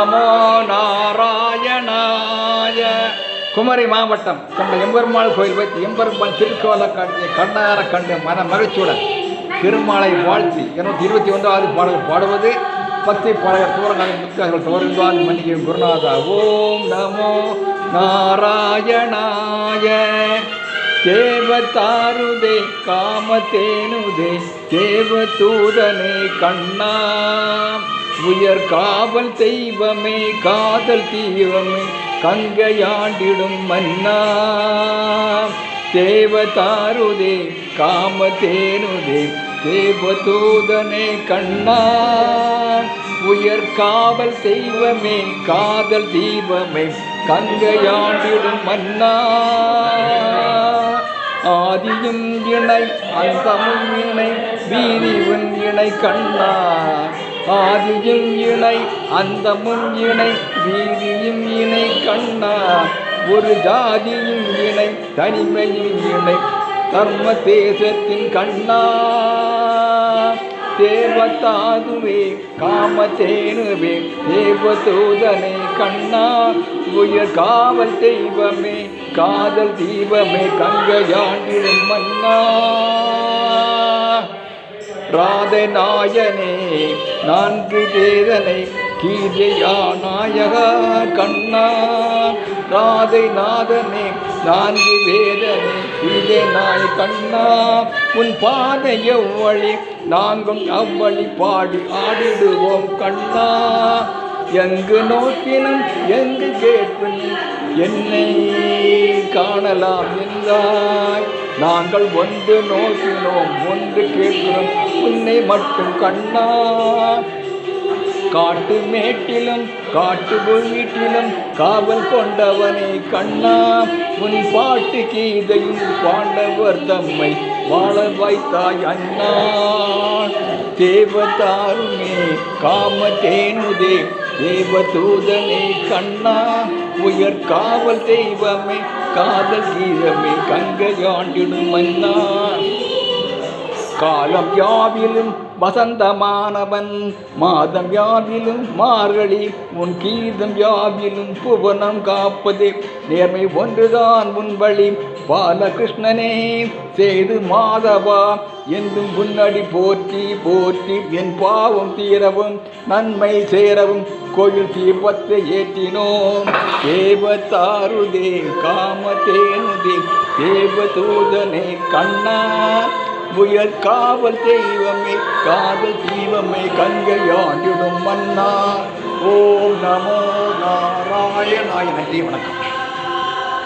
நமோ நாராயணாய. குமரி மாவட்டம் கண்ட எம்பெருமாள் கோயில் வைத்து எம்பெருமாள் திருக்கோல காட்சியை கண்ணார கண்டு மன மகிழ்ச்சியுடன் திருமாலை வாழ்த்தி 221வது பாடல் பாடுவது பக்தி பாடகர் தூரங்கால முத்தியார்கள் தோறிந்தால் மன்னிக்கும் குருநாதா. ஓம் நமோ நாராயணாய. தேவதாருதே காமதேனுதே தேவதூதனே கண்ணா, உயர் காவல் தெய்வமே காதல் தீவமே கங்கையாண்டிடும் மன்னா. தேவதாருதே காமதேனுதே தேவதூதனே கண்ணா, உயர் காவல் தெய்வமே காதல் தீபமே கங்கையாண்டிடும் மன்னா. ஆதியும் இணை அந்தமும் இணை வீதியும் இணை கண்ணா, ஆதியும் இணை அந்தமும் இணை வீதியும் இணை கண்ணா. ஒரு ஜாதியும் இணை தனிமையும் இணை தர்ம தேசத்தின் கண்ணா. தேவதாதுவே காமதேனுவே தேவதூதனே கண்ணா, உயர் காவல் தெய்வமே காதல் தீபமே கங்கையாண்டிடும் மன்னா. ராதை நாயனே நான்கு வேதனை கீதையா நாயகா கண்ணா. ராதை நாதனே நான்கு வேதனை கீதை நாய் கண்ணா. உன் பாதை எவ்வழி நாங்கள் அவ்வழி பாடி ஆடிடுவோம் கண்ணா. எங்கு நோக்கினும் எங்கு கேட்பினும் என்னை காணலாம் என்றாய். நாங்கள் ஒன்று நோக்கினோம் ஒன்று கேட்கிறோம் உன்னை மட்டும் கண்ணா. காட்டு மேட்டிலும் காட்டு வீட்டிலும் காவல் கொண்டவனே கண்ணா. உன் பாட்டு கீதையும் பாண்டவர் தம்மை வாழ வைத்தாய் அண்ணா. தேவதாருமே காமதேனுதே தேவதூதனே கண்ணா, உயர் காவல் தெய்வமே காதல் கீதமே கங்கையாண்டிடும் மன்னா. காலம் யாவிலும் வசந்தமானவன் மாதம் யாவிலும் மார்கழி, உன் கீதம் யாவிலும் புவனம் காப்பதே நேர்மை ஒன்றுதான் உன் வழி. பாலகிருஷ்ணனே சேது மாதவா என்றும் முன்னடி போற்றி போற்றி என் பாவம் தீரவும் நன்மை சேரவும் கோயில் தீபத்தை ஏற்றினோம். தேவதாருதே காமதேனுதே தேவதூதனே கண்ணா, உயர் காவல் தெய்வமே காதல் தீபமே கங்கையாண்டிடும் மன்னா. ஓம் நமோ நாராயணாய. நன்றி, வணக்கம்.